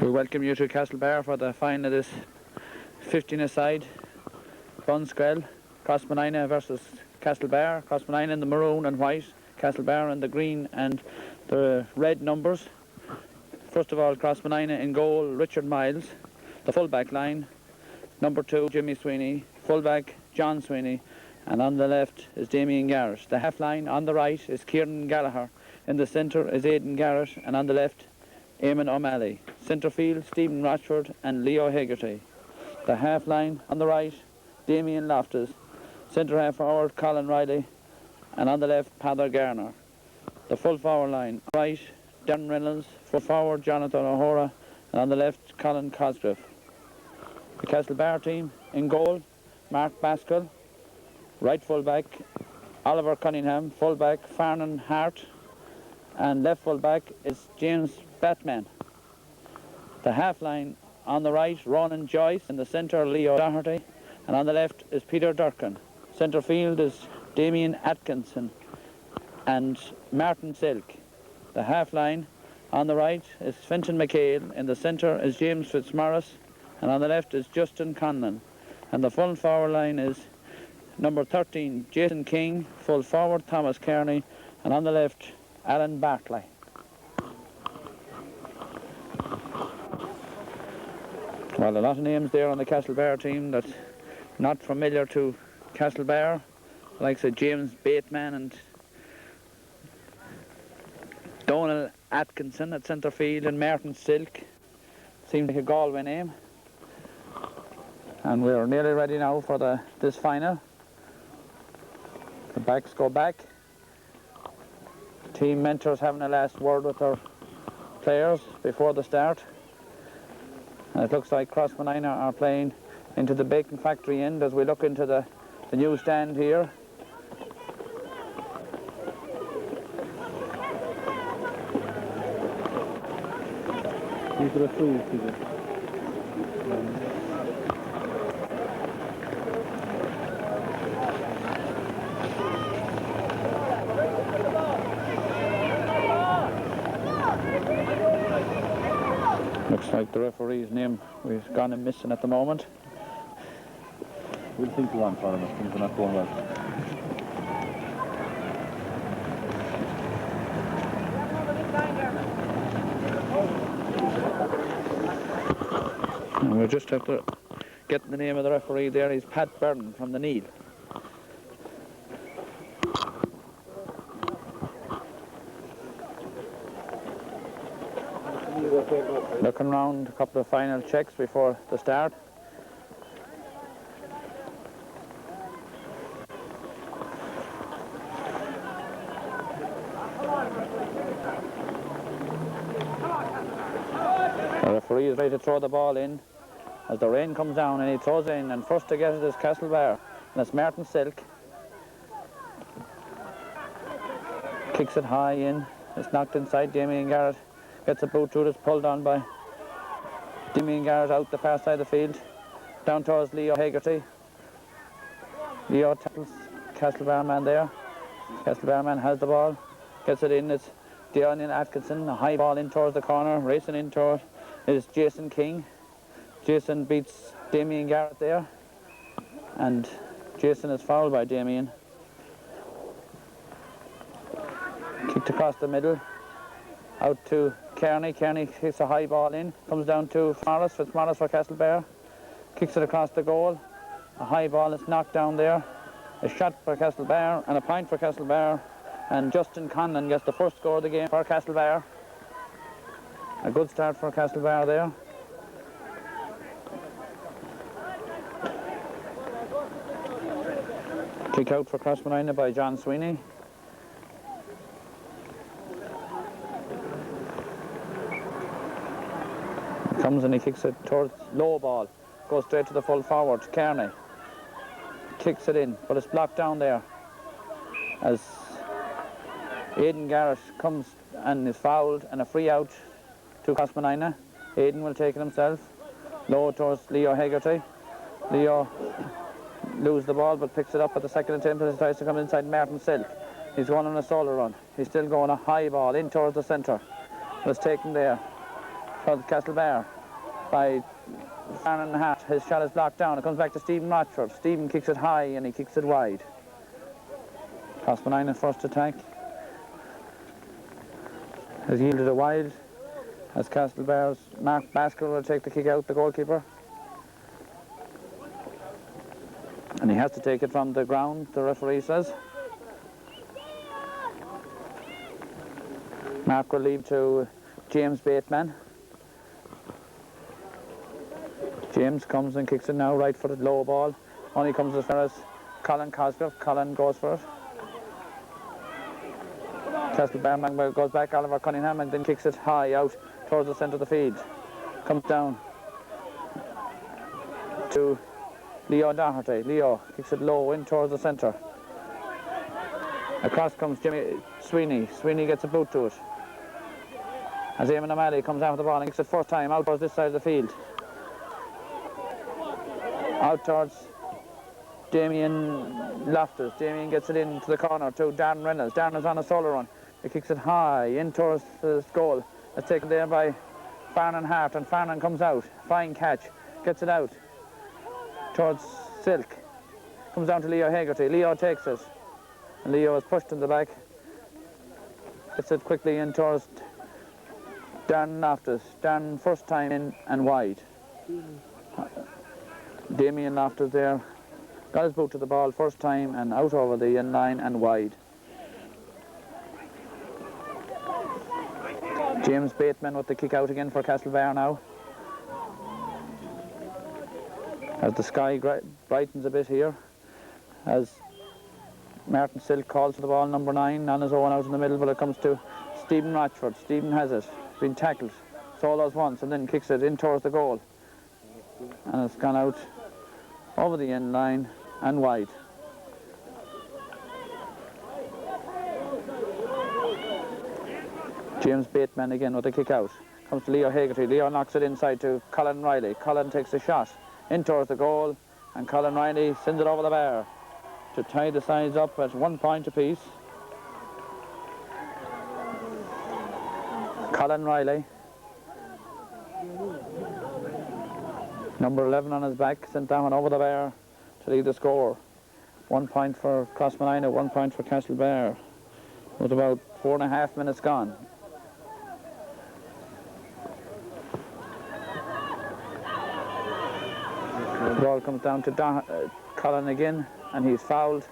We welcome you to Castlebar for the final of this 15-a-side mbunscoil. Crossmolina versus Castlebar. Crossmolina in the maroon and white, Castlebar in the green and the red numbers. First of all, Crossmolina in goal, Richard Miles. The full-back line, number 2, Jimmy Sweeney. Full-back, John Sweeney. And on the left is Damien Garrett. The half line on the right is Kieran Gallagher. In the centre is Aidan Garrett, and on the left, Eamon O'Malley. Centre field, Stephen Rochford and Leo Hegarty. The half line on the right, Damien Loftus. Centre half forward, Colin Riley, and on the left, Pather Garner. The full forward line, right, Darren Reynolds. Full forward, Jonathan O'Hora, and on the left, Colin Cosgrave. The Castlebar team in goal, Mark Baskell. Right full-back, Oliver Cunningham. Full-back, Farnan Hart. And left full-back is James Batman. The half-line on the right, Ronan Joyce. In the centre, Leo Doherty. And on the left is Peter Durkin. Centre field is Damien Atkinson and Martin Silk. The half-line on the right is Fintan McHale. In the centre is James Fitzmaurice. And on the left is Justin Conlon. And the full forward line is number 13, Jason King. Full forward, Thomas Kearney. And on the left, Alan Bartley. Well, a lot of names there on the Castlebar team that's not familiar to Castlebar, like say James Bateman and Donald Atkinson at centre field, and Martin Silk. Seems like a Galway name. And we're nearly ready now for this final. The backs go back. Team mentors having a last word with their players before the start. And it looks like Crossmolina are playing into the bacon factory end as we look into the new stand here. These are the Looks like the referee's name we've gone and missing at the moment. We'll think one for him if things are not going well. And we'll just have to get the name of the referee there. He's Pat Byrne from the Neil. Looking round, a couple of final checks before the start. The referee is ready to throw the ball in as the rain comes down, and he throws in, and first to get it is Castlebar, and it's Martin Silk. Kicks it high in, it's knocked inside. Damien Garrett gets a boot to it, it's pulled on by Damien Garrett out the far side of the field. Down towards Leo Hegarty. Leo tackles Castlebar man there. Castlebar man has the ball, gets it in, it's Damien Atkinson. A high ball in towards the corner, racing in towards is Jason King. Jason beats Damien Garrett there, and Jason is fouled by Damien. Kicked across the middle, out to Kearney. Kearney kicks a high ball in, comes down to Fitzmaurice for Castlebar. Kicks it across the goal. A high ball is knocked down there. A shot for Castlebar and a point for Castlebar. And Justin Conlon gets the first score of the game for Castlebar. A good start for Castlebar there. Kick out for Crossmolina by John Sweeney. Comes and he kicks it towards low ball. Goes straight to the full forward, Kearney. Kicks it in, but it's blocked down there as Aidan Garrett comes and is fouled, and a free out to Crossmolina. Aidan will take it himself. Low towards Leo Hegarty. Leo loses the ball but picks it up at the second attempt as he tries to come inside Martin Silk. He's going on a solo run. He's still going a high ball in towards the centre. It was taken there. for Castlebar by Farnan and a half. His shot is blocked down. It comes back to Stephen Rochford. Stephen kicks it high and he kicks it wide. Crossmolina first attack has yielded a wide as Castlebar's Mark Basker will take the kick out, the goalkeeper. And he has to take it from the ground, the referee says. Mark will leave to James Bateman. James comes and kicks it now, right-footed low ball. Only comes as far as Colin Cosgrove. Colin goes for it. Castlebar goes back, Oliver Cunningham, and then kicks it high out towards the centre of the field. Comes down to Leo Doherty. Leo kicks it low in towards the centre. Across comes Jimmy Sweeney. Sweeney gets a boot to it. As Eamon O'Malley comes after the ball and kicks it first time out towards this side of the field. Out towards Damien Loftus. Damien gets it into the corner to Darren Reynolds. Darren is on a solo run. He kicks it high in towards the goal. It's taken there by Farnan Hart, and Farnan comes out. Fine catch. Gets it out towards Silk. Comes down to Leo Hegarty. Leo takes it. And Leo is pushed in the back. Gets it quickly in towards Darren Loftus. Darren first time in and wide. Damien Loftus there. Got his boot to the ball first time and out over the in line and wide. James Bateman with the kick out again for Castlebar now. As the sky brightens a bit here, as Martin Silk calls for the ball, number 9 on his own out in the middle, but it comes to Stephen Rochford. Stephen has it, been tackled, solos once and then kicks it in towards the goal. And it's gone out over the end line and wide. James Bateman again with a kick out. Comes to Leo Hegarty. Leo knocks it inside to Colin Riley. Colin takes a shot in towards the goal, and Colin Riley sends it over the bar to tie the sides up at 1 point apiece. Colin Riley, number 11 on his back, sent that one over the bar to lead the score. 1 point for Crossmolina, 1 point for Castlebar, with about 4.5 minutes gone. The ball comes down to Colin again, and he's fouled.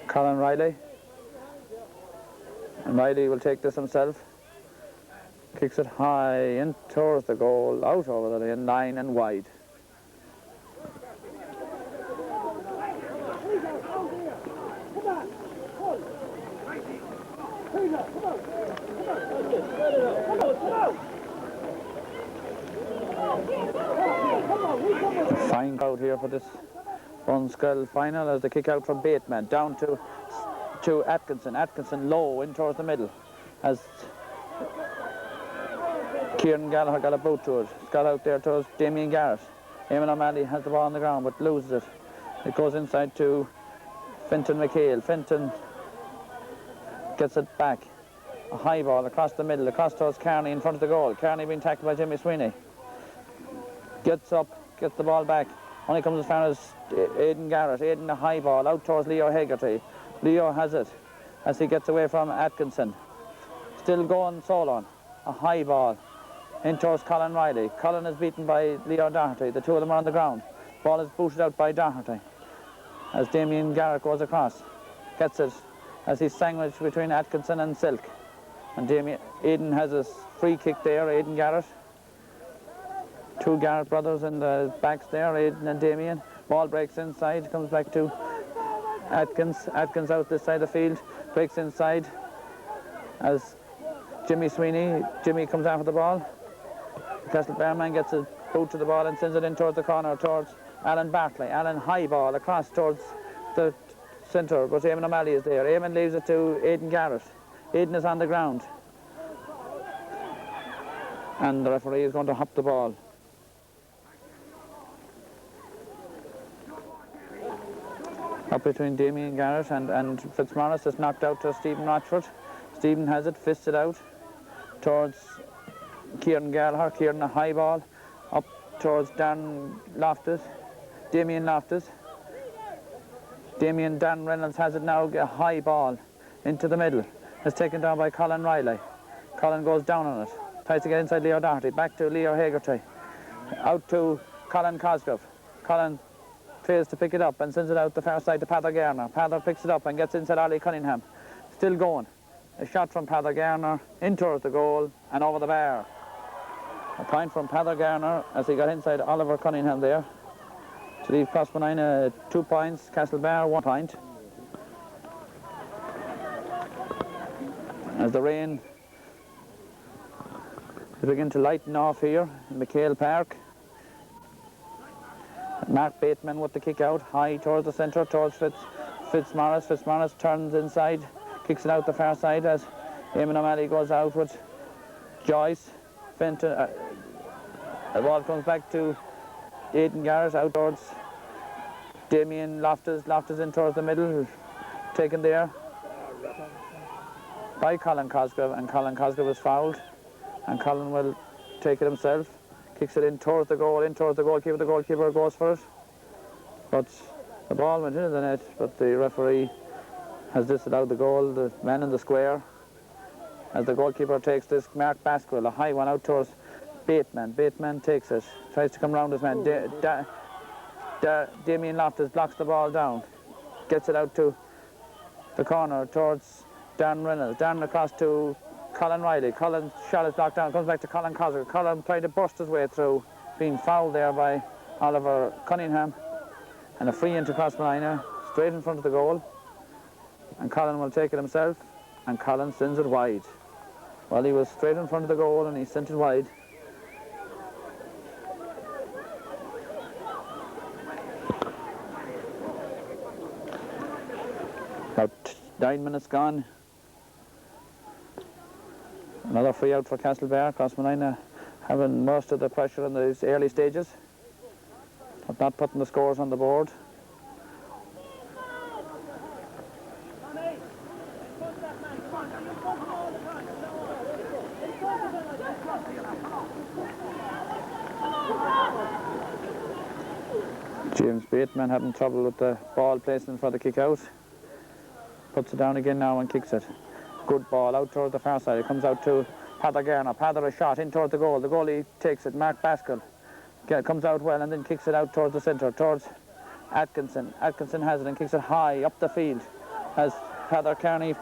Colin Riley. And Riley will take this himself. Kicks it high in towards the goal, out over the line and wide. Fine crowd here for this mbunscoil final as the kick out from Bateman down to Atkinson. Atkinson low in towards the middle as Kieran Gallagher got a boot to it. It's got out there towards Damien Garrett. Eamon O'Malley has the ball on the ground but loses it. It goes inside to Fintan McHale. Fintan gets it back. A high ball across the middle, across towards Kearney in front of the goal. Kearney being tackled by Jimmy Sweeney. Gets up, gets the ball back. Only comes as far as Aidan Garrett. Aidan a high ball out towards Leo Hegarty. Leo has it as he gets away from Atkinson. Still going solo. A high ball in towards Colin Riley. Colin is beaten by Leo Doherty. The two of them are on the ground. Ball is booted out by Doherty as Damien Garrett goes across. Gets it as he's sandwiched between Atkinson and Silk. And Aidan has a free kick there, Aidan Garrett. Two Garrett brothers in the backs there, Aidan and Damien. Ball breaks inside, comes back to Atkins. Atkins out this side of the field, breaks inside as Jimmy Sweeney. Jimmy comes after the ball. Castlebar man gets a boot to the ball and sends it in towards the corner, towards Alan Bartley. Alan high ball across towards the centre, but Eamon O'Malley is there. Eamon leaves it to Aidan Garrett. Aidan is on the ground. And the referee is going to hop the ball. Up between Damien Garrett and Fitzmaurice is knocked out to Stephen Rochford. Stephen has it, fists it out towards Kieran Gallagher. Kieran a high ball up towards Dan Loftus. Damien Loftus. Dan Reynolds has it now, a high ball into the middle. It's taken down by Colin Riley. Colin goes down on it. Tries to get inside Leo Doherty. Back to Leo Hagerty. Out to Colin Cosgrove. Colin fails to pick it up and sends it out the far side to Pather Garner. Pather picks it up and gets inside Ollie Cunningham. Still going. A shot from Pather Garner in towards the goal and over the bar. A point from Pather Garner as he got inside Oliver Cunningham there. To leave Crossmolina 2 points, Castlebar 1 point. As the rain is beginning to lighten off here in McHale Park. Mark Bateman with the kick out, high towards the centre, towards Fitzmaurice. Fitzmaurice turns inside, kicks it out the far side as Eamon O'Malley goes out with Joyce. Fenton, the ball comes back to Aidan Garrett out towards Damien Loftus. Loftus in towards the middle, taken there by Colin Cosgrove, and Colin Cosgrove is fouled, and Colin will take it himself. Kicks it in towards the goalkeeper. The goalkeeper goes for it, but the ball went into the net, but the referee has disallowed the goal. The man in the square, as the goalkeeper takes this, Mark Baskerville, a high one out towards Bateman. Bateman takes it, tries to come round his man. Damien Loftus blocks the ball down, gets it out to the corner towards Dan Reynolds. Dan across to Colin Riley. Colin's shot is blocked down, comes back to Colin Cosgrove. Colin tried to burst his way through, being fouled there by Oliver Cunningham. And a free into Crossmolina, straight in front of the goal. And Colin will take it himself, and Colin sends it wide. Well, he was straight in front of the goal and he sent it wide. About 9 minutes gone. Another free out for Castlebar. Crossmolina having most of the pressure in these early stages, but not putting the scores on the board. James Bateman having trouble with the ball placement for the kick out. Puts it down again now and kicks it. Good ball out towards the far side. It comes out to Pather Garner. Pather a shot in towards the goal. The goalie takes it. Mark Baskerville comes out well and then kicks it out towards the centre, towards Atkinson. Atkinson has it and kicks it high up the field as Pather Kearney,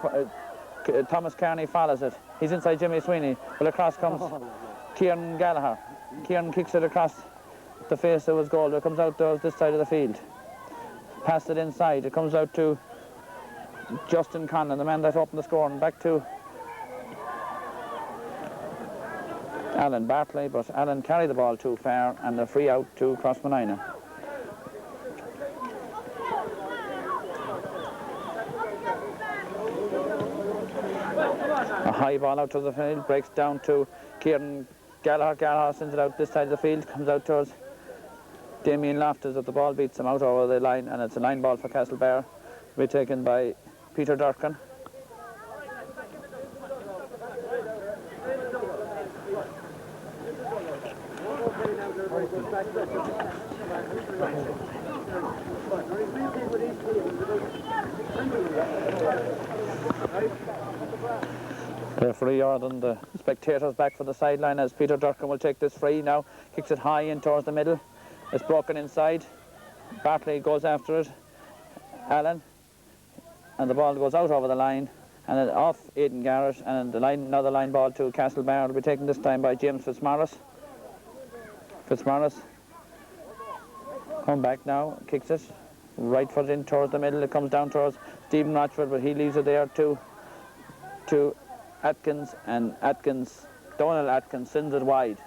Thomas Kearney follows it. He's inside Jimmy Sweeney. Well, across comes Kieran Gallagher. Kieran kicks it across the face of his goal. It comes out towards this side of the field. Passed it inside. It comes out to Justin Conlon, the man that opened the score, and back to Alan Bartley, but Alan carried the ball too far, and the free out to Crossmolina. A high ball out to the field, breaks down to Kieran Gallagher. Gallagher sends it out this side of the field, comes out towards Damien Loftus, but the ball beats him out over the line, and it's a line ball for Castlebar, to be taken by Peter Durkin. The referee ordering the spectators back for the sideline as Peter Durkin will take this free now. Kicks it high in towards the middle. It's broken inside. Bartley goes after it. Allen. And the ball goes out over the line and then off Aidan Garrett, and another line ball to Castlebar will be taken this time by James Fitzmaurice. Fitzmaurice come back now, kicks it right foot in towards the middle. It comes down towards Stephen Rochford, but he leaves it there to Atkins, and Donald Atkins sends it wide.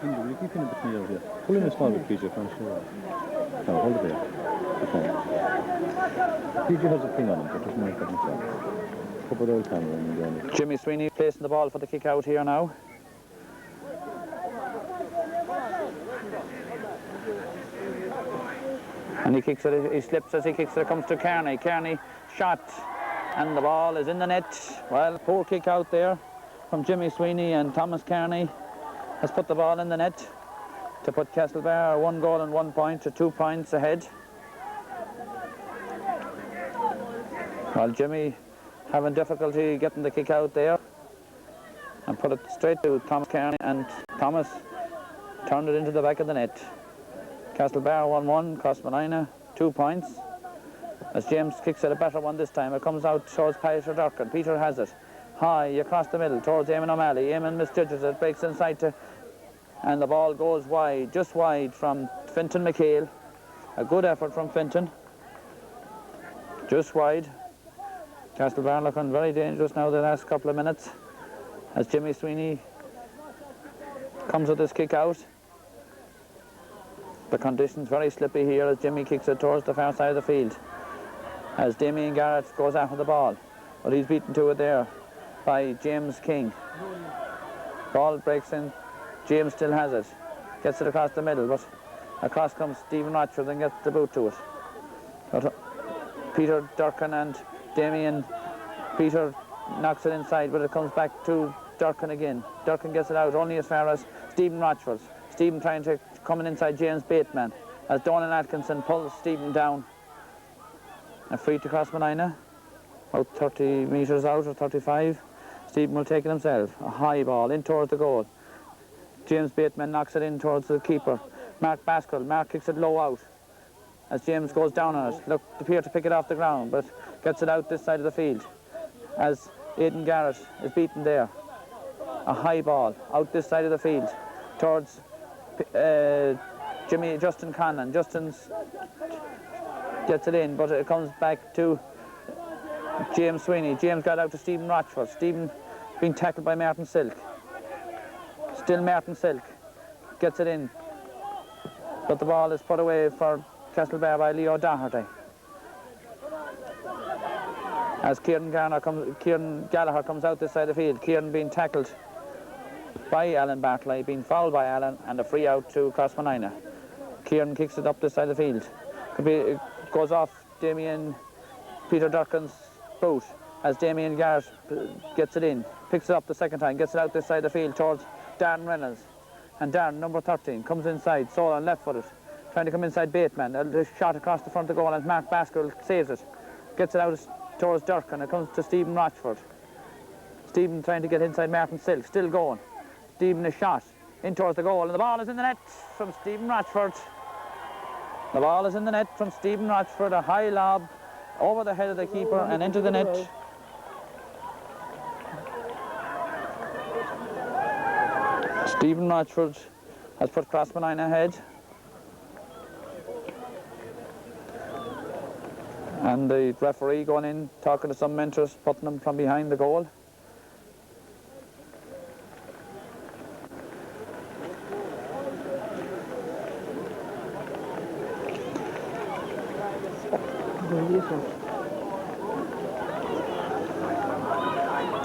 Will you keep in between here? Pull in a small bit, PJ, from sure. No, hold it there. PJ has a thing on him, but there's no fucking sound. Couple of old camera and then Jimmy Sweeney placing the ball for the kick out here now. And he kicks it, he slips as he kicks it, it comes to Kearney. Kearney shot, and the ball is in the net. Well, poor kick out there. from Jimmy Sweeney, and Thomas Kearney has put the ball in the net to put Castlebar 1 goal and 1 point to 2 points ahead. While Jimmy having difficulty getting the kick out there and put it straight to Thomas Kearney, and Thomas turned it into the back of the net. Castlebar 1-1, Crossmolina 2 points. As James kicks it, a better one this time. It comes out towards Peter Durkin. Peter has it high across the middle towards Eamon O'Malley. Eamon misjudges it, breaks inside to, and the ball goes wide, just wide from Fintan McHale. A good effort from Fintan. Just wide. Castlebar looking very dangerous now the last couple of minutes as Jimmy Sweeney comes with his kick out. The conditions very slippy here as Jimmy kicks it towards the far side of the field. As Damien Garrett goes after the ball, but he's beaten to it there by James King. Ball breaks in, James still has it, gets it across the middle, but across comes Stephen Rochford and gets the boot to it. But Peter Durkin and Damien, Peter knocks it inside, but it comes back to Durkin again. Durkin gets it out only as far as Stephen Rochford. Stephen trying to come inside James Bateman as Donald Atkinson pulls Stephen down. A free to Crossmolina, about 30 metres out or 35. Stephen will take it himself. A high ball in towards the goal. James Bateman knocks it in towards the keeper. Mark Baskerville. Mark kicks it low out as James goes down on it. Look, appear to pick it off the ground, but gets it out this side of the field as Aidan Garrett is beaten there. A high ball out this side of the field towards Justin Conlon. Justin's gets it in, but it comes back to James Sweeney. James got out to Stephen Rochford. Stephen being tackled by Martin Silk. Still Martin Silk gets it in, but the ball is put away for Castlebar by Leo Doherty. As Kieran Gallagher comes out this side of the field. Kieran being tackled by Alan Bartley, being fouled by Alan, and a free out to Crossmolina. Kieran kicks it up this side of the field. It goes off Peter Durkin's boot as Damien Garrett gets it in, picks it up the second time, gets it out this side of the field towards Darren Reynolds. And Darren, number 13, comes inside, Solon left-footed, trying to come inside Bateman. A shot across the front of the goal, and Mark Baskerville saves it. Gets it out towards Durkin. It comes to Stephen Rochford. Stephen trying to get inside Martin Silk, still going. Stephen is shot in towards the goal, and the ball is in the net from Stephen Rochford. The ball is in the net from Stephen Rochford, a high lob over the head of the keeper and into the net. Stephen Rochford has put Crossmolina ahead. And the referee going in, talking to some mentors, putting them from behind the goal.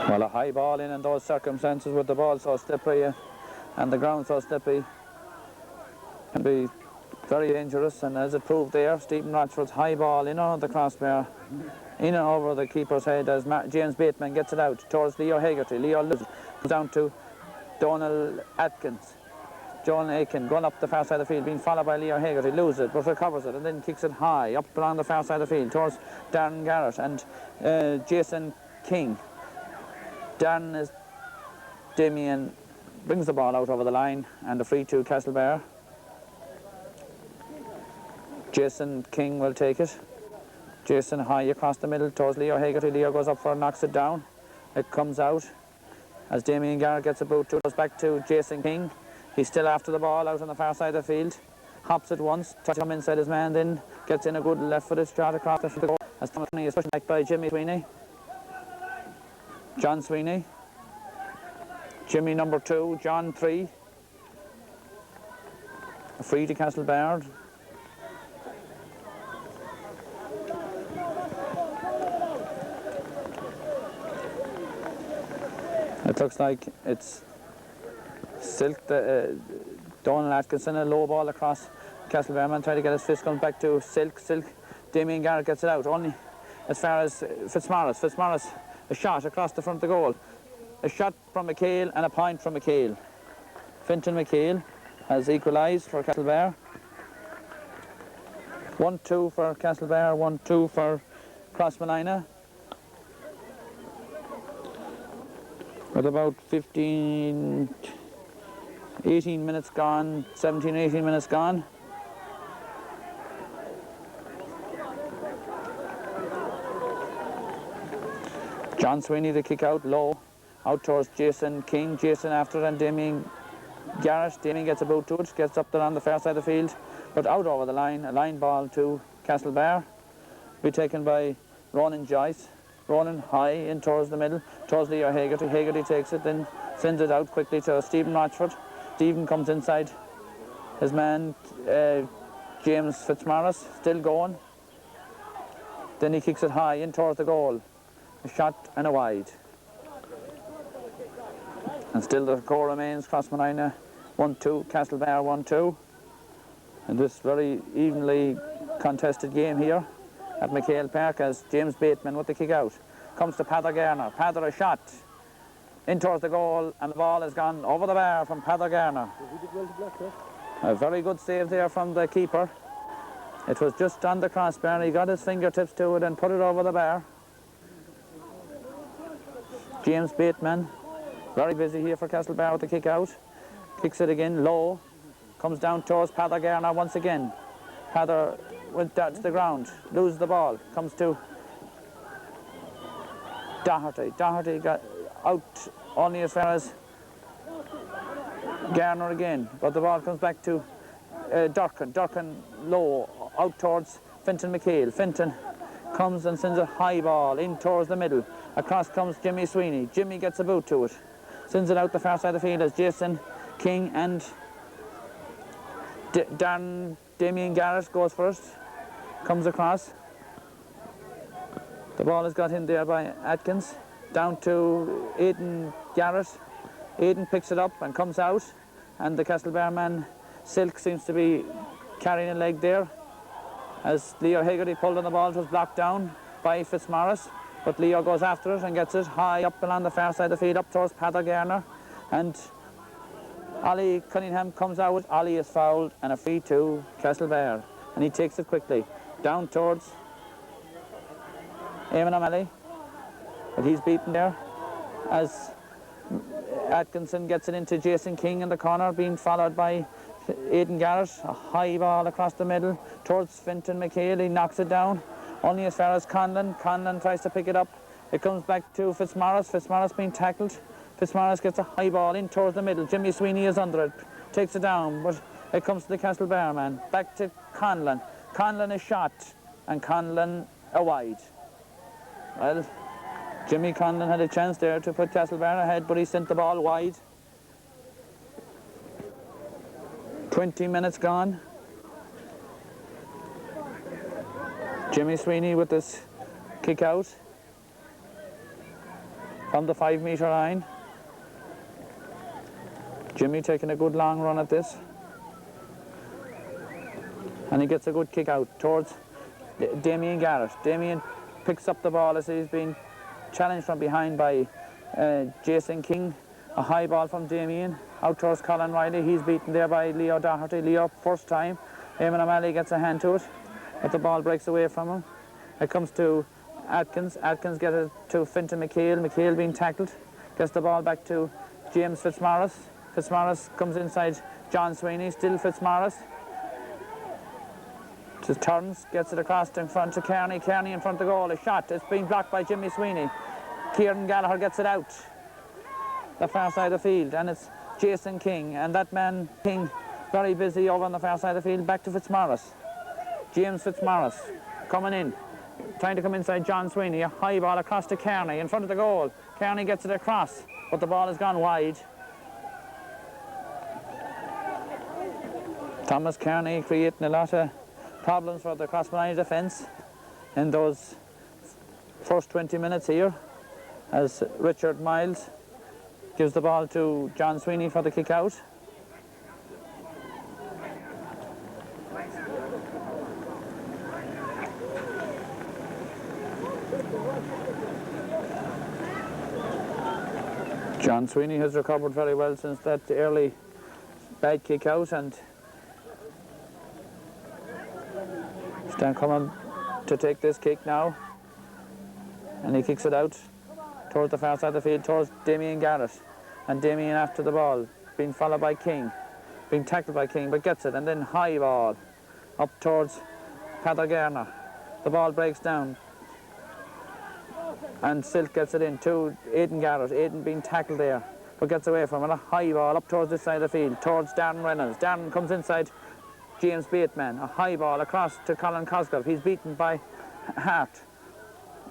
Well, a high ball in those circumstances with the ball so slippery and the ground so slippery can be very dangerous, and as it proved there, Stephen Rochford's high ball in on the crossbar, in and over the keeper's head as James Bateman gets it out towards Leo Hegarty. Leo loses, down to Donald Atkins. John Aiken going up the far side of the field, being followed by Leo Hegarty, loses it, but recovers it, and then kicks it high up along the far side of the field towards Darren Garrett and Jason King. Damien brings the ball out over the line, and a free to Castlebar. Jason King will take it. Jason high across the middle towards Leo Hegarty. Leo goes up for it, knocks it down. It comes out as Damien Garrett gets a boot to it. Goes back to Jason King. He's still after the ball out on the far side of the field. Hops it once, tries to come inside his man, then gets in a good left-footed shot across the goal as Thomas Sweeney is pushed back by Jimmy Sweeney. John Sweeney. Jimmy number 2, John 3. A free to Castlebar. It looks like it's Silk, Donald Atkinson, a low ball across. Castlebar man trying to get his fist, comes back to Silk. Damien Garrett gets it out only as far as Fitzmaurice. Fitzmaurice, a shot across the front of the goal. a shot from McHale and a point from McHale. Fintan McHale has equalised for Castlebar. 1-2 for Castlebar, 1-2 for Crossmolina. With about 18 minutes gone, 17, 18 minutes gone. John Sweeney, the kick out low, out towards Jason King. Jason after and Damien Garrett. Damien gets a boot to it, gets up there on the far side of the field, but out over the line. A line ball to Castlebar. Be taken by Ronan Joyce. Ronan high in towards the middle, towards Leo Haggerty. Haggerty takes it, then sends it out quickly to Stephen Rochford. Stephen comes inside. His man, James Fitzmaurice, still going. Then he kicks it high in towards the goal. A shot and a wide. And still the score remains Crossmolina 1-2, Castlebar 1-2. And this very evenly contested game here at McHale Park as James Bateman with the kick out. Comes to Pather Garner. Pather a shot in towards the goal, and the ball has gone over the bar from Pather Garner. A very good save there from the keeper. It was just on the crossbar. He got his fingertips to it and put it over the bar. James Bateman, very busy here for Castlebar with the kick out. Kicks it again low. Comes down towards Pather Garner once again. Pather went down to the ground, loses the ball. Comes to Doherty. Doherty got out only as far as Garner again. But the ball comes back to Durkin. Durkin low, out towards Fintan McHale. Fintan comes and sends a high ball in towards the middle. Across comes Jimmy Sweeney. Jimmy gets a boot to it. Sends it out the far side of the field as Jason King and Damien Garrett goes first. Comes across. The ball is got in there by Atkins. Down to Aidan Garrett. Aidan picks it up and comes out. And the Castlebar man, Silk, seems to be carrying a leg there. As Leo Haggerty pulled on the ball, it was blocked down by Fitzmaurice. But Leo goes after it and gets it high up along the far side of the field, up towards Pather Garner. And Ollie Cunningham comes out. Ollie is fouled and a free to Castlebar. And he takes it quickly down towards Eamon O'Malley. But he's beaten there as Atkinson gets it into Jason King in the corner, being followed by Aidan Garrett. A high ball across the middle towards Fintan McHale. He knocks it down only as far as Conlon. Conlon tries to pick it up. It comes back to Fitzmaurice. Fitzmaurice being tackled. Fitzmaurice gets a high ball in towards the middle. Jimmy Sweeney is under it, takes it down, but it comes to the Castlebar man. Back to Conlon. Conlon is shot, and Conlon a wide. Well, Jimmy Conlon had a chance there to put Castlebar ahead, but he sent the ball wide. 20 minutes gone. Jimmy Sweeney with this kick out from the 5 metre line. Jimmy taking a good long run at this. And he gets a good kick out towards Damien Garrett. Damien picks up the ball as he's been challenged from behind by Jason King. A high ball from Damien out towards Colin Riley. He's beaten there by Leo Doherty. Leo, first time. Eamon O'Malley gets a hand to it, but the ball breaks away from him. It comes to Atkins. Atkins gets it to Fintan McHale. McHale being tackled. Gets the ball back to James Fitzmaurice. Fitzmaurice comes inside John Sweeney. Still Fitzmaurice. Just turns, gets it across in front to Kearney. Kearney in front of the goal. A shot. It's being blocked by Jimmy Sweeney. Kieran Gallagher gets it out the far side of the field, and it's Jason King, and that man King very busy over on the far side of the field. Back to Fitzmaurice. James Fitzmaurice coming in, trying to come inside John Sweeney. A high ball across to Kearney in front of the goal. Kearney gets it across, but the ball has gone wide. Thomas Kearney creating a lot of problems for the Crossmolina defence in those first 20 minutes here, as Richard Miles gives the ball to John Sweeney for the kick out. John Sweeney has recovered very well since that early bad kick out, and Stan Cumann to take this kick now, and he kicks it out towards the far side of the field, towards Damien Garrett, and Damien after the ball, being followed by King, being tackled by King, but gets it, and then high ball up towards Peter Garner. The ball breaks down, and Silk gets it in to Aidan Garrett. Aidan being tackled there, but gets away from it. A high ball up towards this side of the field, towards Darren Reynolds. Darren comes inside James Bateman. A high ball across to Colin Cosgrove. He's beaten by Hart,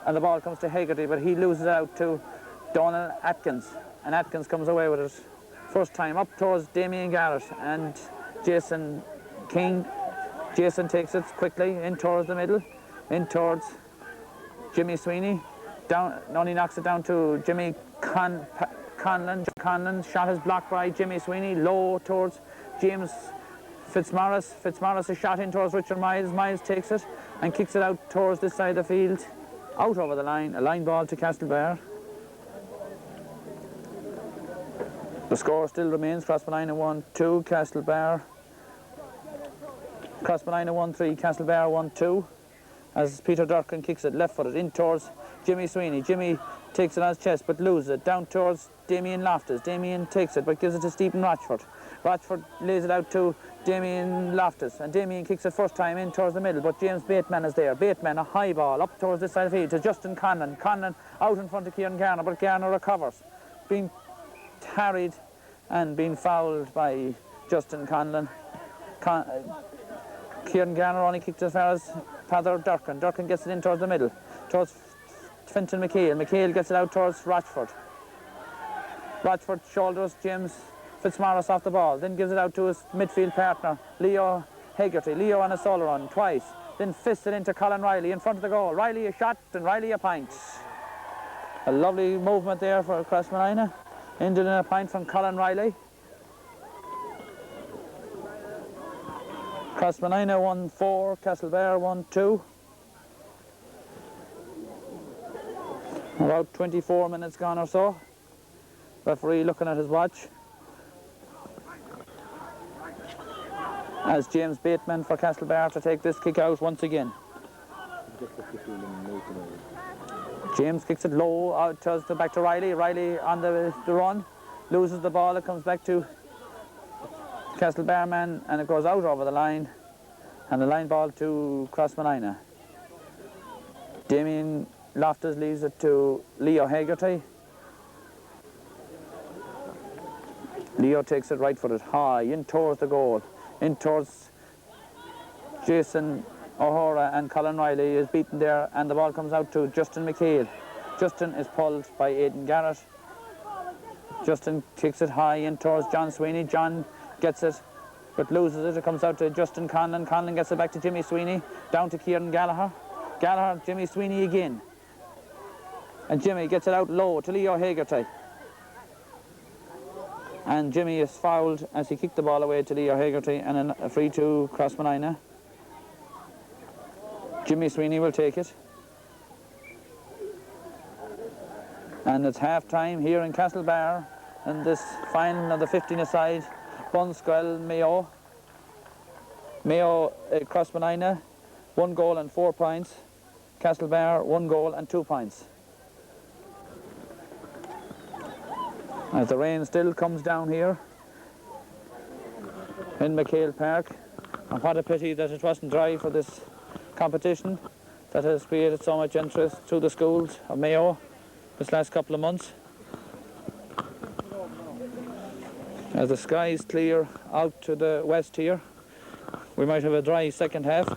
and the ball comes to Hegarty, but he loses out to Donald Atkins, and Atkins comes away with it. First time up towards Damien Garrett and Jason King. Jason takes it quickly in towards the middle, in towards Jimmy Sweeney. Down, only knocks it down to Jimmy Conlon. Conlon shot is blocked by Jimmy Sweeney, low towards James Fitzmaurice. Fitzmaurice is shot in towards Richard Miles. Miles takes it and kicks it out towards this side of the field, out over the line. A line ball to Castlebar. The score still remains Crossmolina 1-2, Castlebar. Crossmolina 1-3, Castlebar 1-2. As Peter Durkin kicks it left-footed in towards Jimmy Sweeney. Jimmy takes it on his chest but loses it down towards Damien Loftus. Damien takes it but gives it to Stephen Rochford. Rochford lays it out to Damien Loftus, and Damien kicks it first time in towards the middle, but James Bateman is there. Bateman, a high ball up towards this side of the field to Justin Conlon. Conlon out in front of Kieran Garner, but Garner recovers, being harried and being fouled by Justin Conlon. Kieran Garner only kicked as far as Father Durkin. Durkin gets it in towards the middle, towards Fintan McHale. McHale gets it out towards Rochford. Rochford shoulders James Fitzmaurice off the ball, then gives it out to his midfield partner, Leo Hegarty. Leo on a solo run twice, then fists it into Colin Riley in front of the goal. Riley a shot and Riley a pint. A lovely movement there for Crossmolina. Ended in a pint from Colin Riley. Crossmolina 1-4, Castlebar 1-2. About 24 minutes gone or so. Referee looking at his watch. As James Bateman for Castlebar to take this kick out once again. James kicks it low, out towards the back to Riley. Riley on the run, loses the ball. It comes back to Castlebar man, and it goes out over the line, and the line ball to Crossmolina. Damien Loftus leaves it to Leo Hegarty. Leo takes it right-footed high in towards the goal, in towards Jason O'Hara, and Colin Riley is beaten there, and the ball comes out to Justin McHale. Justin is pulled by Aidan Garrett. Justin kicks it high in towards John Sweeney. John gets it but loses it. It comes out to Justin Conlon. Conlon gets it back to Jimmy Sweeney, down to Kieran Gallagher. Gallagher, Jimmy Sweeney again, and Jimmy gets it out low to Leo Hegarty, and Jimmy is fouled as he kicked the ball away to Leo Hegarty, and a free to Crossmolina. Jimmy Sweeney will take it, and it's half time here in Castlebar in this final of the 15-a-side mbunscoil Mayo. Mayo Crossmolina 1 goal and 4 points. Castlebar 1 goal and 2 points. As the rain still comes down here in McHale Park, and what a pity that it wasn't dry for this competition that has created so much interest through the schools of Mayo this last couple of months. As the sky is clear out to the west here, we might have a dry second half.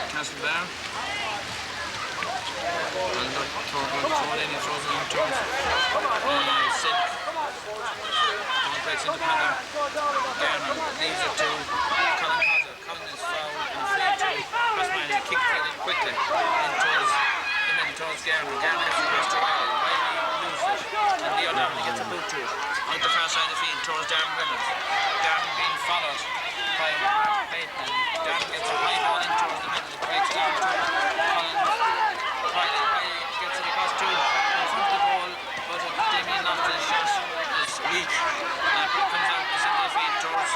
Castlebar. And the throw in, he throws it in towards Silk. One breaks into Padder. Garner leaves it to Colin Potter. Colin is fouled and free to Crossmolina. He kicks it in quickly in towards the middle towards Garner. Garner gets the pass to Riley. Riley loses it. And Leo Darnley gets a boot to it. Out the far side of the field towards Darren Reynolds. Darren being followed by Bateman. Darren gets a high ball in towards the middle. It breaks down to Colin. Riley gets it across to in front of the goal, but Damien Loftus' shot is weak. Comes out the centre of the field towards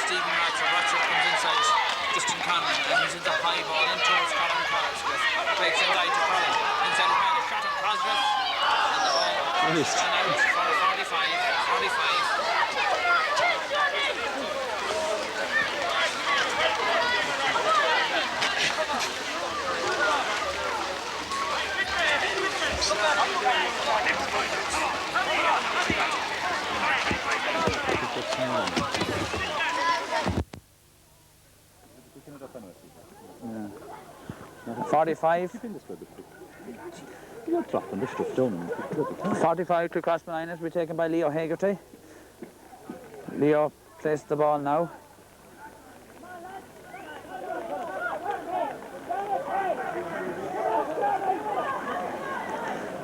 Stephen Ratcher. Ratcher comes inside Justin Conlon, and he's in the high ball in towards Colin Cosgrove. Breaks inside to Colin. Inside his man, a shot on Cosgrove, and the ball is run out for 45. Yeah. 45. You're dropping the stuff down. 45 to Crossmolina to be taken by Leo Hagerty. Leo places the ball now.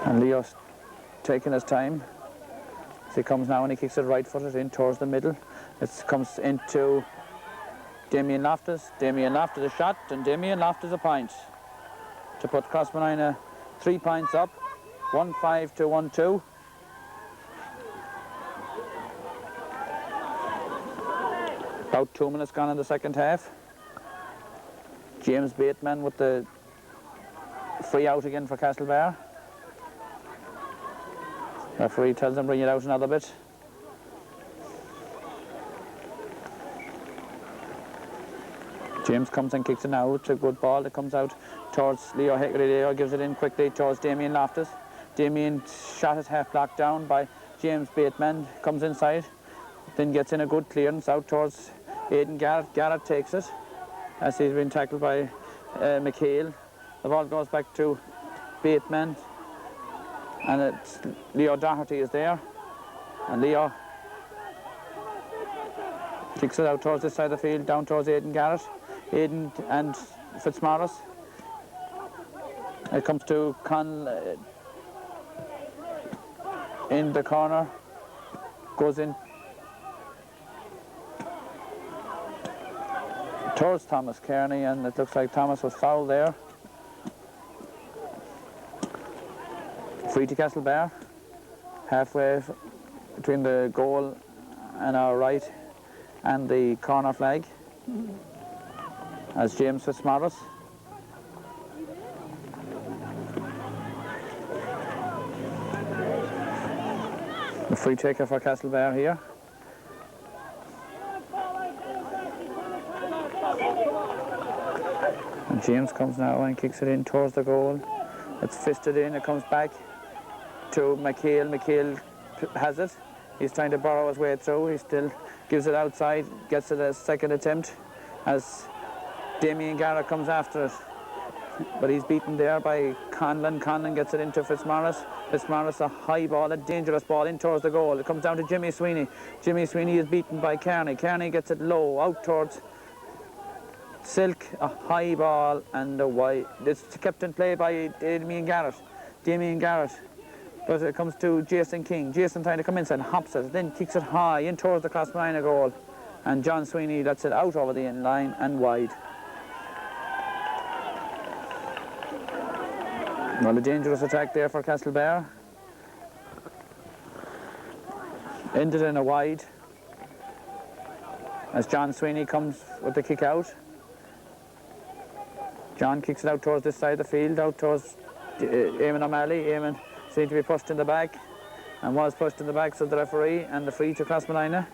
And Leo's taking his time. So he comes now and he kicks it right-footed in towards the middle. It comes into Damien Loftus. Damien Loftus a shot, and Damien Loftus a point to put Crossmolina 3 points up. 1-5 to 1-2. About 2 minutes gone in the second half. James Bateman with the free out again for Castlebar. Referee tells him bring it out another bit. James comes and kicks it now. It's a good ball that comes out towards Leo Hickory. Leo gives it in quickly towards Damien Loftus. Damien shot is half blocked down by James Bateman. Comes inside, then gets in a good clearance out towards Aidan Garrett. Garrett takes it as he's been tackled by McHale. The ball goes back to Bateman, and it's Leo Doherty is there, and Leo kicks it out towards this side of the field, down towards Aidan Garrett. Aidan and Fitzmaurice. It comes to Con in the corner, goes in towards Thomas Kearney, and it looks like Thomas was fouled there. Free to Castlebar, halfway between the goal and our right and the corner flag, as James Fitzmaurice. The free taker for Castlebar here. And James comes now and kicks it in towards the goal. It's fisted in, it comes back to McHale. McHale has it. He's trying to burrow his way through. He still gives it outside, gets it a second attempt as Damien Garrett comes after it. But he's beaten there by Conlon. Conlon gets it into Fitzmaurice. Fitzmaurice a high ball, a dangerous ball in towards the goal. It comes down to Jimmy Sweeney. Jimmy Sweeney is beaten by Kearney. Kearney gets it low, out towards Silk, a high ball and a wide. It's kept in play by Damien Garrett. But it comes to Jason King. Jason trying to come inside, hops it, then kicks it high in towards the Crossmolina goal. And John Sweeney lets it out over the end line and wide. Well, a dangerous attack there for Castlebar. Ended in a wide as John Sweeney comes with the kick out. John kicks it out towards this side of the field, out towards Eamon O'Malley. Eamon seemed to be pushed in the back and was pushed in the back, so the referee, and the free to Crossmolina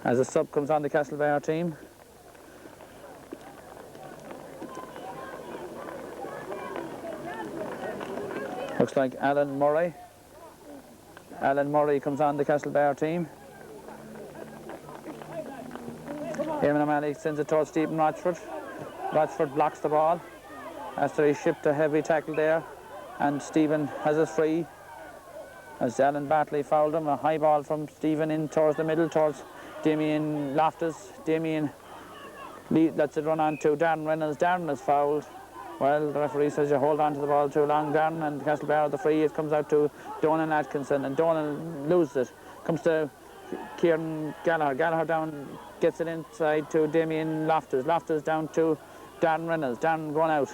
as a sub comes on the Castlebar team. Looks like Alan Murray. Alan Murray comes on the Castlebar team. Eamon O'Malley sends it towards Stephen Rochford. Rochford blocks the ball. after he shipped a heavy tackle there, and Stephen has his free as Alan Bartley fouled him. A high ball from Stephen in towards the middle, towards Damien Loftus. Damien lets it run on to Darren Reynolds. Darren is fouled. Well, the referee says you hold on to the ball too long, Darren, and Castlebar the free. It comes out to Donal Atkinson, and Donal loses it. Comes to Kieran Gallagher. Gallagher down, gets it inside to Damien Loftus. Loftus down to Darren Reynolds. Darren going out.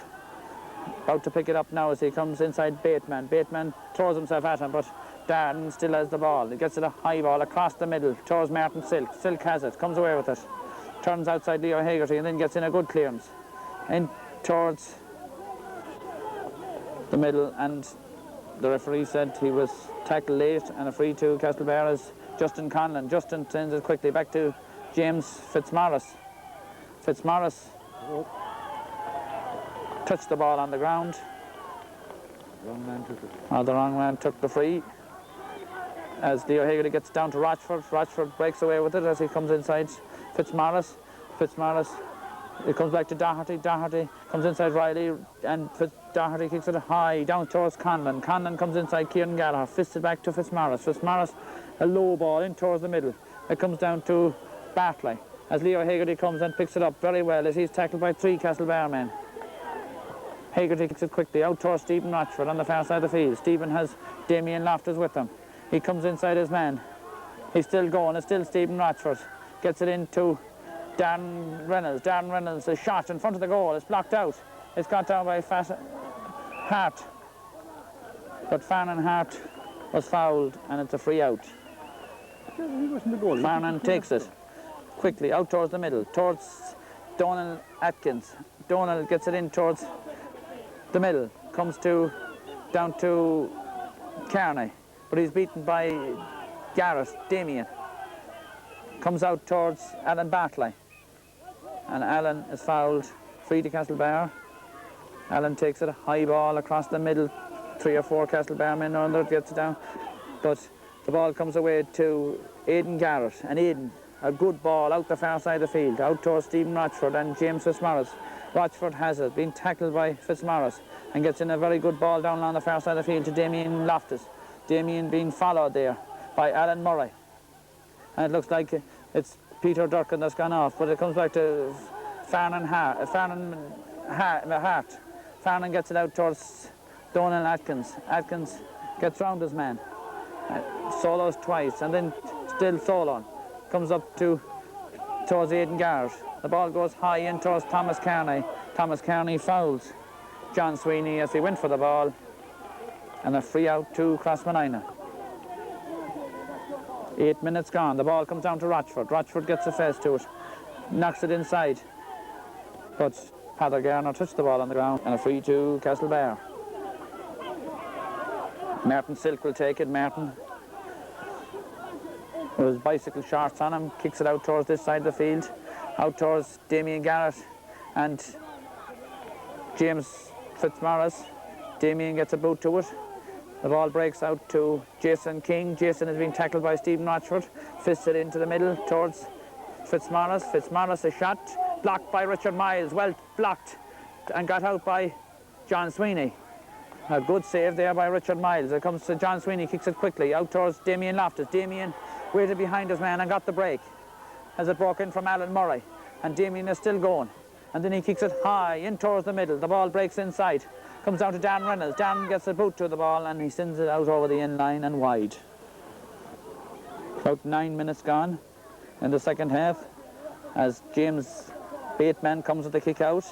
About to pick it up now as he comes inside Bateman. Bateman throws himself at him, but Darren still has the ball. He gets it a high ball across the middle towards Martin Silk. Silk has it, comes away with it. Turns outside Leo Hegarty and then gets in a good clearance. In towards the middle, and the referee said he was tackled late, and a free to Castlebar is Justin Conlon. Justin sends it quickly back to James Fitzmaurice. Fitzmaurice touched the ball on the ground. Wrong man took it. The wrong man took the free. As Leo Hegarty gets down to Rochford, Rochford breaks away with it as he comes inside Fitzmaurice. Fitzmaurice, it comes back to Doherty. Doherty comes inside Riley, and Doherty kicks it high down towards Conlon. Conlon comes inside Kieran Gallagher, fists it back to Fitzmaurice. Fitzmaurice, a low ball in towards the middle. It comes down to Bartley as Leo Hegarty comes and picks it up very well as he's tackled by 3 Castlebar men. Hegarty kicks it quickly out towards Stephen Rochford on the far side of the field. Stephen has Damien Loftus with him. He comes inside his man. He's still going. It's still Stephen Rochford. Gets it into Darren Reynolds. Darren Reynolds, a shot in front of the goal. It's blocked out. It's got down by Hart. But Farnan Hart was fouled, and it's a free out. Farnan takes it quickly out towards the middle, towards Donal Atkins. Donal gets it in towards the middle. Comes down to Kearney. But he's beaten by Garrett, Damien. Comes out towards Alan Bartley. And Alan is fouled, free to Castlebar. Alan takes it, a high ball across the middle. 3 or 4 Castlebar men under it, gets it down. But the ball comes away to Aidan Garrett. And Aidan, a good ball out the far side of the field, out towards Stephen Rochford and James Fitzmaurice. Rochford has it, being tackled by Fitzmaurice, and gets in a very good ball down along the far side of the field to Damien Loftus. Damien being followed there by Alan Murray. And it looks like it's Peter Durkin that's gone off, but it comes back to Farnan Hart. Farnan gets it out towards Donal Atkins. Atkins gets round his man. Solos twice, and then still solo. Comes up towards Aidan Garrett. The ball goes high in towards Thomas Kearney. Thomas Kearney fouls John Sweeney as he went for the ball. And a free out to Crossmolina. 8 minutes gone. The ball comes down to Rochford. Rochford gets a face to it. Knocks it inside. But Heather Garner touched the ball on the ground. And a free to Castlebar. Martin Silk will take it. Martin, with his bicycle shorts on him, kicks it out towards this side of the field. Out towards Damien Garrett and James Fitzmaurice. Damien gets a boot to it. The ball breaks out to Jason King. Jason is being tackled by Stephen Rochford. Fists it into the middle towards Fitzmaurice. Fitzmaurice, a shot blocked by Richard Miles. Well blocked and got out by John Sweeney. A good save there by Richard Miles. It comes to John Sweeney, kicks it quickly out towards Damien Loftus. Damien waited behind his man and got the break as it broke in from Alan Murray. And Damien is still going. And then he kicks it high in towards the middle. The ball breaks inside. Comes down to Darren Reynolds. Darren gets a boot to the ball and he sends it out over the end line and wide. About 9 minutes gone in the second half as James Bateman comes with the kick out.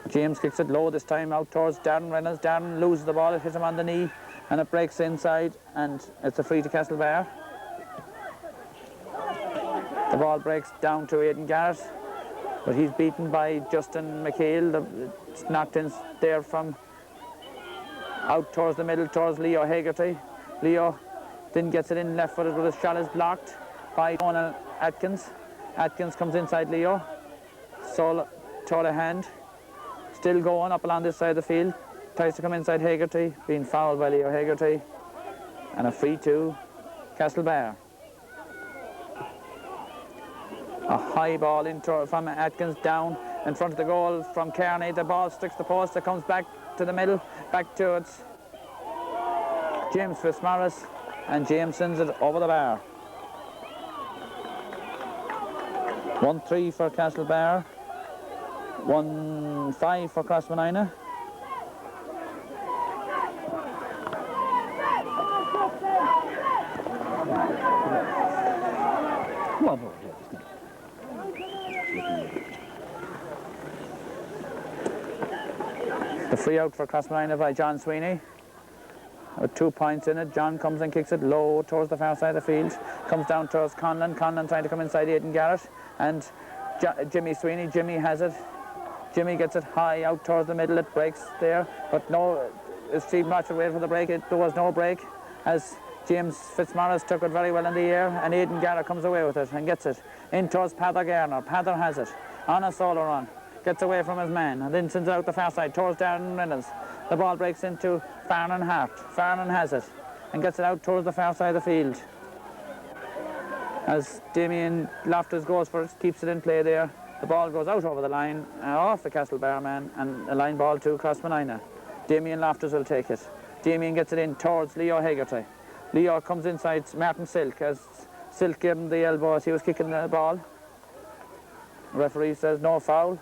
James kicks it low this time out towards Darren Reynolds. Darren loses the ball, it hits him on the knee and it breaks inside and it's a free to Castlebar. The ball breaks down to Aidan Garrett, but he's beaten by Justin McHale. It's knocked in there from out towards the middle towards Leo Hegarty. Leo then gets it in left footed, but his shot is blocked by Donal Atkins. Atkins comes inside Leo. So toward a hand. Still going up along this side of the field. Tries to come inside Hegarty, being fouled by Leo Hegarty. And a free to Castlebar. A high ball in from Atkins down in front of the goal from Kearney. The ball sticks the post, it comes back to the middle, back to it. James Fitzmaurice, and James sends it over the bar. 1-3 for Castlebar, 1-5 for Crossmolina. The free out for Crossmolina by John Sweeney. With 2 points in it, John comes and kicks it low towards the far side of the field. Comes down towards Conlon. Conlon trying to come inside Aidan Garrett. And Jimmy Sweeney. Jimmy has it. Jimmy gets it high out towards the middle. It breaks there. But no, Steve Rochford waited for the break. There was no break as James Fitzmaurice took it very well in the air. And Aidan Garrett comes away with it and gets it in towards Pather Garner. Pather has it on a solo run. Gets away from his man and then sends it out the far side towards Darren Reynolds. The ball breaks into Farnan Hart. Farnan has it and gets it out towards the far side of the field. As Damien Loftus goes for it, keeps it in play there. The ball goes out over the line, off the Castlebar man, and a line ball to Crossmolina. Damien Loftus will take it. Damien gets it in towards Leo Hegarty. Leo comes inside Martin Silk as Silk gave him the elbow as he was kicking the ball. The referee says no foul.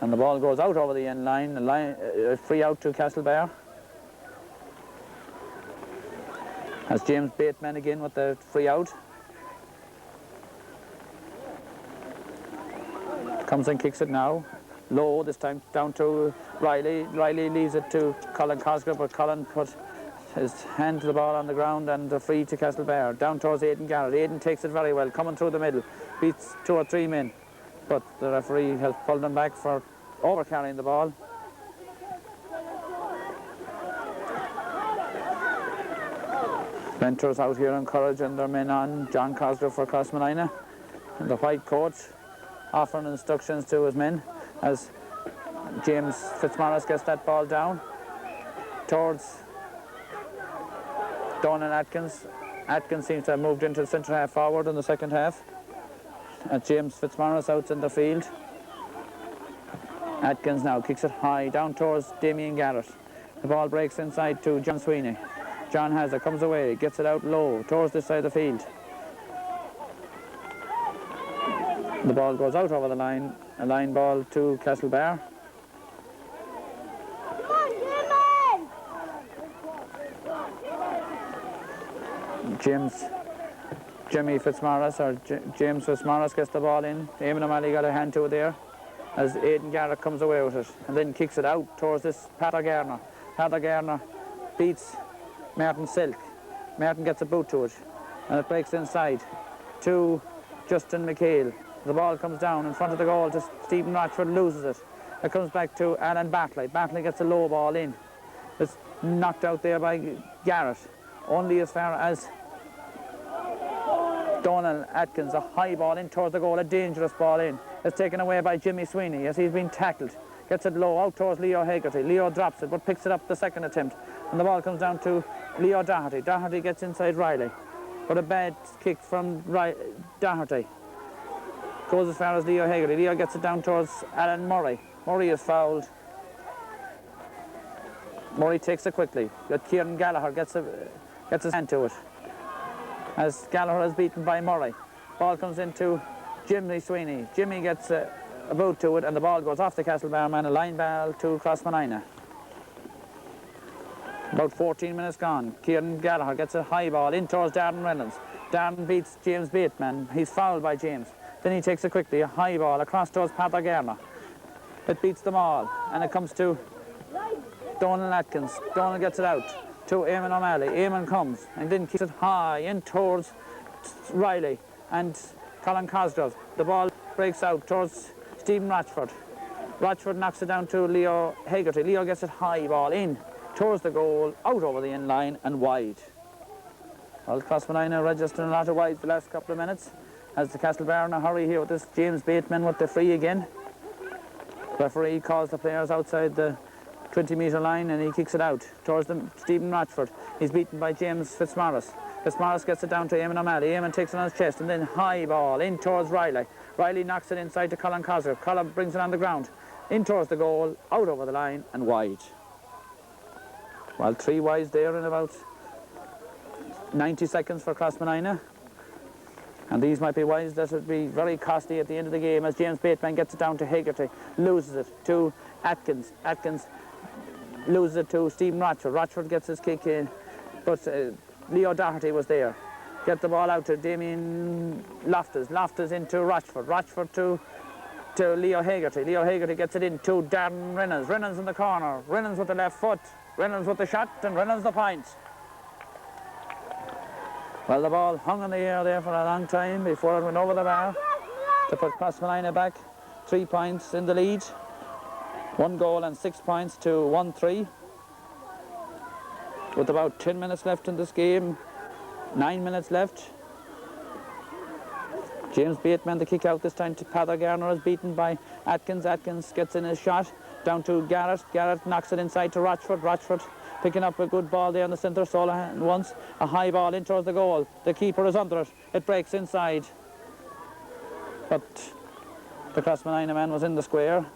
And the ball goes out over the end line, free out to Castlebar. As James Bateman again with the free out. Comes and kicks it now. Low, this time down to Riley. Riley leaves it to Colin Cosgrove, but Colin put his hand to the ball on the ground and the free to Castlebar. Down towards Aidan Garrett. Aidan takes it very well, coming through the middle. Beats 2 or 3 men. But the referee has pulled them back for over-carrying the ball. Mentors out here encouraging their men on. John Cosgrove for Crossmolina. And the white coach offering instructions to his men as James Fitzmaurice gets that ball down towards Donnan Atkins. Atkins seems to have moved into the centre half forward in the second half. And James Fitzmaurice out in the field. Atkins now kicks it high down towards Damien Garrett. The ball breaks inside to John Sweeney. John has it, comes away, gets it out low towards this side of the field. The ball goes out over the line, a line ball to Castlebar. Jimmy Fitzmaurice, or James Fitzmaurice gets the ball in. Eamon O'Malley got a hand to it there as Aidan Garrett comes away with it and then kicks it out towards this Pather Garner. Pather Garner beats Martin Silk. Martin gets a boot to it and it breaks inside to Justin McHale. The ball comes down in front of the goal to Stephen Rochford, loses it. It comes back to Alan Bartley. Bartley gets a low ball in. It's knocked out there by Garrett. Only as far as Donald Atkins, a high ball in towards the goal, a dangerous ball in. It's taken away by Jimmy Sweeney as he's been tackled. Gets it low out towards Leo Hegarty. Leo drops it but picks it up the second attempt. And the ball comes down to Leo Doherty. Doherty gets inside Riley. But a bad kick from Doherty. Goes as far as Leo Hegarty. Leo gets it down towards Alan Murray. Murray is fouled. Murray takes it quickly. But Kieran Gallagher gets his hand to it. As Gallagher is beaten by Murray. Ball comes into Jimmy Sweeney. Jimmy gets a boot to it and the ball goes off the Castlebar man, a line ball to Crossmolina. About 14 minutes gone. Kieran Gallagher gets a high ball in towards Darren Reynolds. Darren beats James Bateman. He's fouled by James. Then he takes it quickly, a high ball across towards Pather Garner. It beats them all and it comes to Donald Atkins. Donald gets it out to Eamon O'Malley. Eamon comes and then kicks it high in towards Riley and Colin Cosgrove. The ball breaks out towards Stephen Rochford. Rochford knocks it down to Leo Hegarty. Leo gets it high ball in towards the goal, out over the end line and wide. Well, Crossmolina registering a lot of wides the last couple of minutes as the Castlebar in a hurry here with this James Bateman with the free again. Referee calls the players outside the 20-metre line and he kicks it out towards Stephen Rochford. He's beaten by James Fitzmaurice. Fitzmaurice gets it down to Eamon O'Malley. Eamon takes it on his chest and then high ball in towards Riley. Riley knocks it inside to Colin Cosgrave. Colin brings it on the ground. In towards the goal, out over the line and wide. Well, 3 wides there in about 90 seconds for Crossmolina. And these might be wides that would be very costly at the end of the game as James Bateman gets it down to Hegarty. Loses it to Atkins. Atkins loses it to Stephen Rochford. Rochford gets his kick in. But Leo Doherty was there. Get the ball out to Damien Loftus. Loftus into Rochford. Rochford to Leo Hegarty. Leo Hegarty gets it in to Darren Reynolds. Reynolds in the corner. Reynolds with the left foot. Reynolds with the shot and Reynolds the point. Well, the ball hung in the air there for a long time before it went over the bar to put Crossmolina back 3 points in the lead. 1 goal and 6 points to 1-3. With about 10 minutes left in this game, 9 minutes left. James Bateman, the kick out this time to Pather Garner, is beaten by Atkins. Atkins gets in his shot down to Garrett. Garrett knocks it inside to Rochford. Rochford picking up a good ball there in the centre. Solahan once a high ball in towards the goal. The keeper is under it. It breaks inside. But the Crossmolina man was in the square,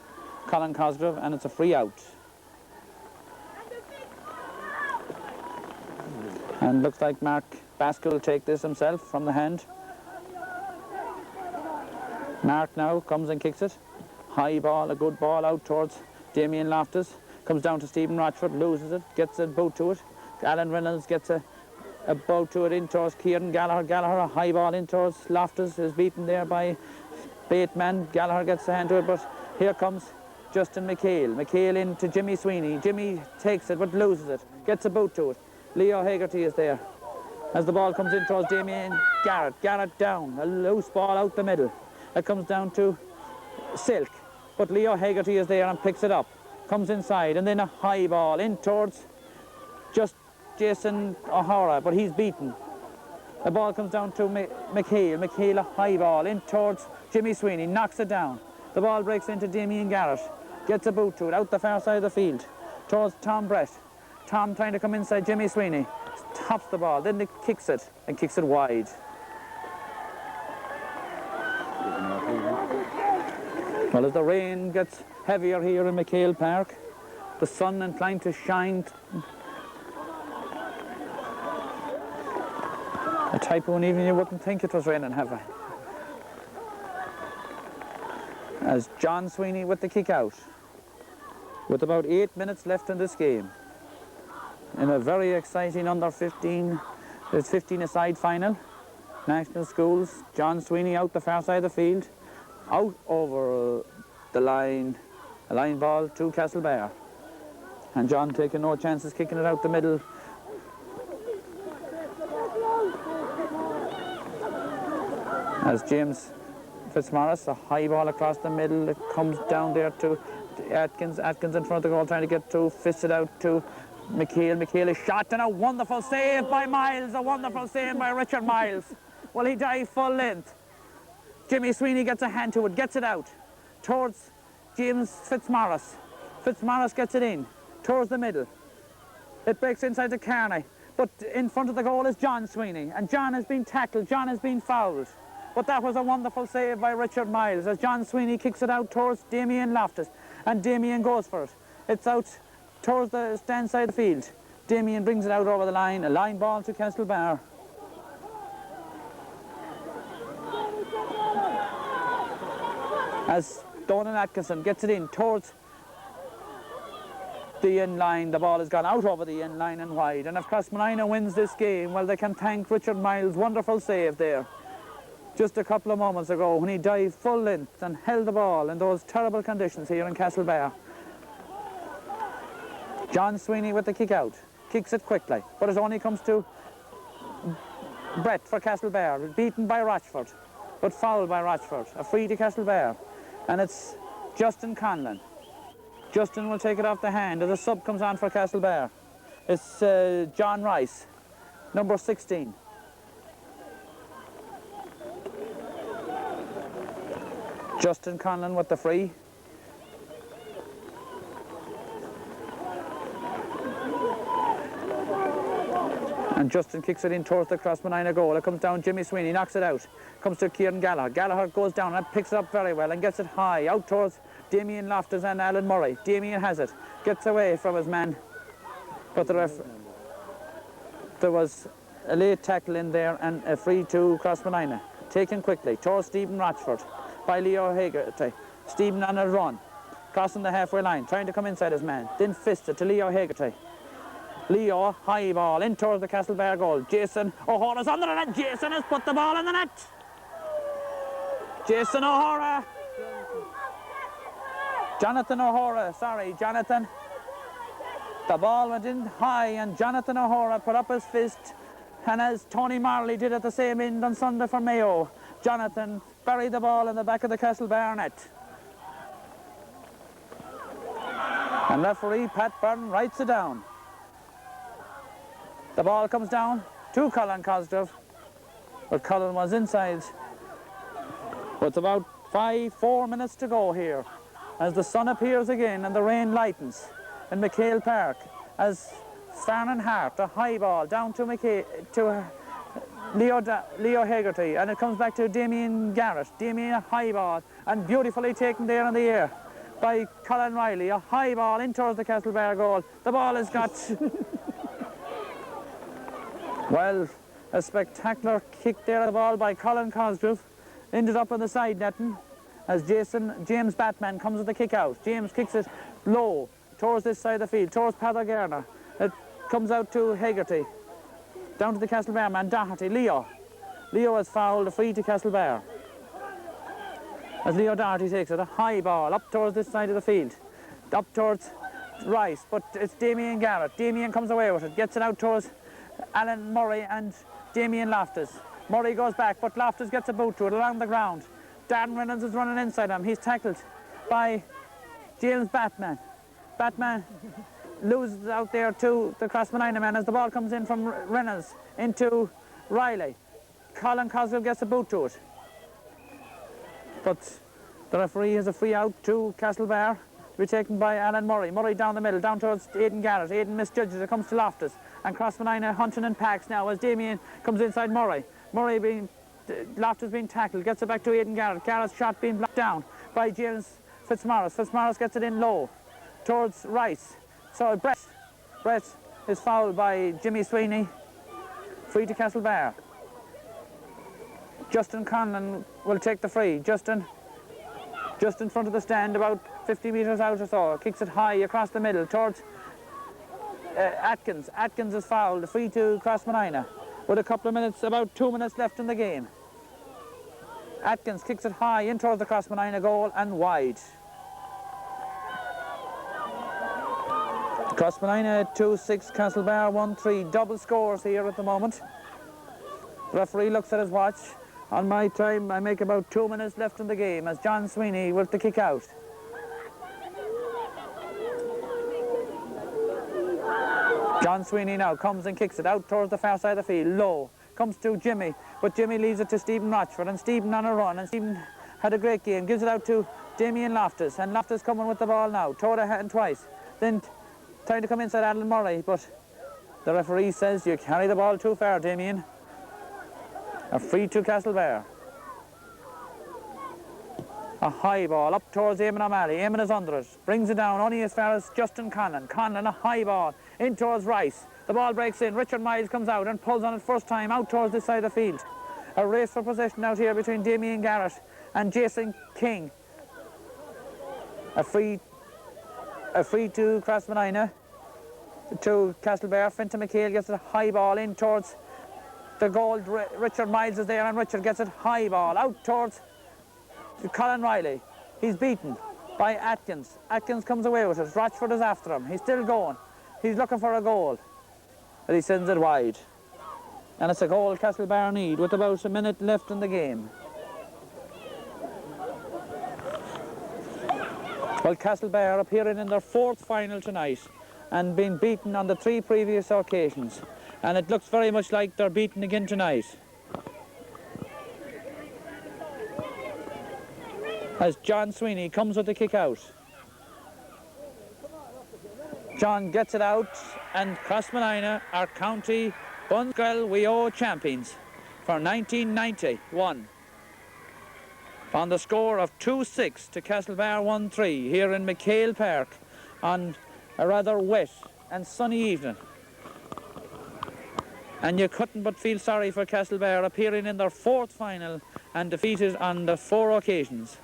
Colin Cosgrave, and it's a free out. And looks like Mark Baskell will take this himself from the hand. Mark now comes and kicks it. High ball, a good ball out towards Damien Loftus. Comes down to Stephen Rochford, loses it, gets a boot to it. Alan Reynolds gets a boot to it in towards Kieran Gallagher. Gallagher, a high ball in towards Loftus, is beaten there by Bateman. Gallagher gets a hand to it, but here comes Justin McHale. McHale into Jimmy Sweeney. Jimmy takes it but loses it, gets a boot to it. Leo Hegarty is there. As the ball comes in towards Damien Garrett. Garrett down, a loose ball out the middle. It comes down to Silk, but Leo Hegarty is there and picks it up. Comes inside and then a high ball in towards just Jason O'Hara, but he's beaten. The ball comes down to McHale. McHale, a high ball in towards Jimmy Sweeney, knocks it down. The ball breaks into Damien Garrett, gets a boot to it out the far side of the field towards Tom Brett. Tom trying to come inside Jimmy Sweeney, tops the ball, then he kicks it and kicks it wide. Well, as the rain gets heavier here in McHale Park, the sun inclined to shine. A typhoon evening, you wouldn't think it was raining heavy. As John Sweeney with the kick out, with about 8 minutes left in this game, in a very exciting under 15, it's 15-a-side final, national schools. John Sweeney out the far side of the field, out over the line, a line ball to Castlebar. And John taking no chances, kicking it out the middle. As James Fitzmaurice, a high ball across the middle, it comes down there to Atkins. Atkins in front of the goal trying to get to, fisted out to McHale. McHale is shot and a wonderful save by Miles, a wonderful save by Richard Miles. Well, he dived full length. Jimmy Sweeney gets a hand to it, gets it out towards James Fitzmaurice. Fitzmaurice gets it in towards the middle. It breaks inside the Carney, but in front of the goal is John Sweeney, and John has been tackled, John has been fouled. But that was a wonderful save by Richard Miles as John Sweeney kicks it out towards Damien Loftus, and Damien goes for it. It's out towards the stand side of the field. Damien brings it out over the line, a line ball to Castlebar. As Donald Atkinson gets it in towards the end line, the ball has gone out over the end line and wide. And if Crossmolina wins this game, well, they can thank Richard Miles' wonderful save there just a couple of moments ago when he dived full length and held the ball in those terrible conditions here in Castlebar. John Sweeney with the kick out, kicks it quickly, but it only comes to Brett for Castlebar, beaten by Rochford, but fouled by Rochford, a free to Castlebar. And it's Justin Conlon. Justin will take it off the hand as a sub comes on for Castlebar. It's John Rice, number 16. Justin Conlon with the free. And Justin kicks it in towards the Crossmolina goal. It comes down, Jimmy Sweeney knocks it out. Comes to Kieran Gallagher. Gallagher goes down and picks it up very well and gets it high out towards Damien Loftus and Alan Murray. Damien has it, gets away from his man, but there was a late tackle in there and a free to Crossmolina. Taken quickly towards Stephen Rochford by Leo Hegarty. Stephen on a run, crossing the halfway line, trying to come inside his man. Then fisted to Leo Hegarty. Leo, high ball in towards the Castlebar goal. Jason O'Hara's under the net. Jason has put the ball in the net. Jason O'Hara. Jonathan O'Hara, sorry, Jonathan. The ball went in high and Jonathan O'Hara put up his fist. And as Tony Marley did at the same end on Sunday for Mayo, Jonathan buried the ball in the back of the Castlebar net. And referee Pat Byrne writes it down. The ball comes down to Colin Cosgrove, but Colin was inside. With about 4 minutes to go here, as the sun appears again and the rain lightens in McHale Park, as Farnan Hart, a high ball down to Leo Hegarty, and it comes back to Damien Garrett. Damien, a high ball, and beautifully taken there in the air by Colin Riley, a high ball in towards the Castlebar goal. The ball has got well, a spectacular kick there at the ball by Colin Cosgrove. Ended up on the side netting as James Batman comes with the kick out. James kicks it low towards this side of the field, towards Peadar Garner. It comes out to Hegarty, down to the Castlebar man, Doherty. Leo has fouled, a free to Castlebar. As Leo Doherty takes it, a high ball up towards this side of the field, up towards Rice, but it's Damien Garrett. Damien comes away with it, gets it out towards Alan Murray and Damien Loftus. Murray goes back, but Loftus gets a boot to it along the ground. Darren Reynolds is running inside him. He's tackled by James Batman. Batman loses out there to the Crossmolina man as the ball comes in from Reynolds into Riley. Colin Cosgrove gets a boot to it. But the referee has a free out to Castlebar, to be taken by Alan Murray. Murray down the middle, down towards Aidan Garrett. Aidan misjudges, it comes to Loftus. And Crossmolina hunting in packs now as Damien comes inside Murray. Loftus being tackled, gets it back to Aidan Garrett. Garrett's shot being blocked down by James Fitzmaurice. Fitzmaurice gets it in low towards Rice. So Brett is fouled by Jimmy Sweeney. Free to Castlebar. Justin Conlon will take the free. Justin just in front of the stand, about 50 metres out or so. Kicks it high across the middle towards Atkins. Atkins is fouled. Free to Crossmolina with a couple of minutes, about 2 minutes left in the game. Atkins kicks it high in towards the Crossmolina goal and wide. Crossmolina 2-6, Castlebar 1-3. Double scores here at the moment. The referee looks at his watch. On my time, I make about 2 minutes left in the game as John Sweeney with the kick out. John Sweeney now comes and kicks it out towards the far side of the field, low. Comes to Jimmy, but Jimmy leaves it to Stephen Rochford, and Stephen on a run, and Stephen had a great game. Gives it out to Damien Loftus, and Loftus coming with the ball now. Towed a hand twice. Then trying to come inside Alan Murray, but the referee says you carry the ball too far, Damien. A free to Castlebar. A high ball up towards Eamon O'Malley. Eamon is under it. Brings it down only as far as Justin Conlon. Conlon, a high ball in towards Rice. The ball breaks in. Richard Miles comes out and pulls on it first time out towards this side of the field. A race for possession out here between Damien Garrett and Jason King. A free to Crossmolina, to Castlebar. Fintan McHale gets a high ball in towards the goal. Richard Miles is there, and Richard gets it high ball out towards Colin Riley. He's beaten by Atkins. Atkins comes away with it. Rochford is after him. He's still going. He's looking for a goal, but he sends it wide. And it's a goal Castlebar need with about a minute left in the game. Well, Castlebar appearing in their fourth final tonight and being beaten on the 3 previous occasions. And it looks very much like they're beaten again tonight. As John Sweeney comes with the kick out. John gets it out, and Crossmolina, our county Mbunscoil we owe champions for 1991. On the score of 2-6 to Castlebar 1-3 here in McHale Park on a rather wet and sunny evening. And you couldn't but feel sorry for Castlebar, appearing in their 4th final and defeated on the 4 occasions.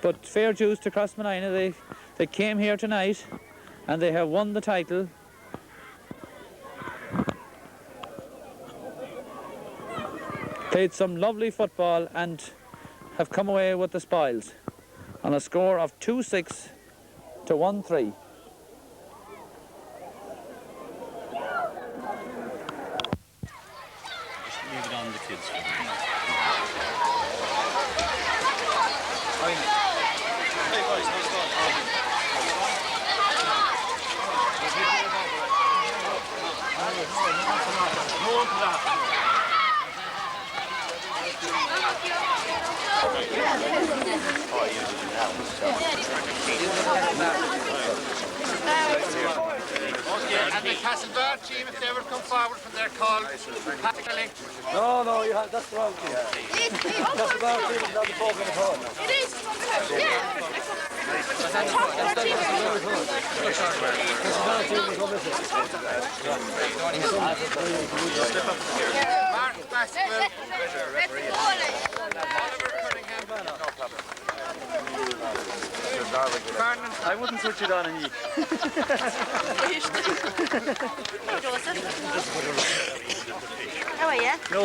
But fair dues to Crossmolina, they came here tonight and they have won the title. Played some lovely football and have come away with the spoils on a score of 2-6 to 1-3. Leave it on the kids. Hey boys, how's it going? No one to that. And the Castlebar team, if they ever come forward from their call, practically. No, that's the wrong team. Castlebar team is not the ball at all. It is. Yeah. Castlebar team is not missing. Mark Maxwell, Oliver Cunningham. No problem. I wouldn't switch it on and you. How are you? No.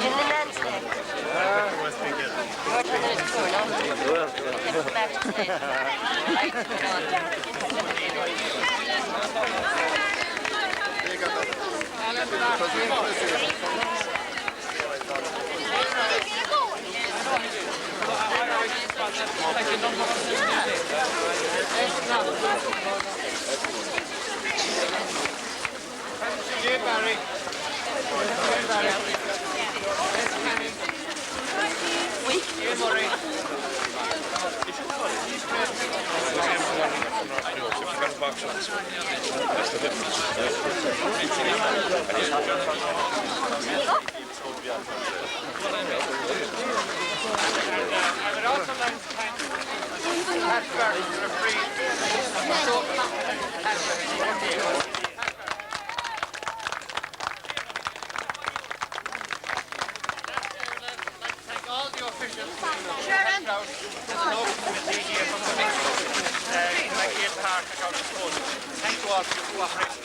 In the men's league. Jay Barry. Jay Murray. I would also like to thank Pat Barry, the referee. Thank all the officials who helped out with the local committee here from the McHale Park at our disposal. Thank you all for your cooperation.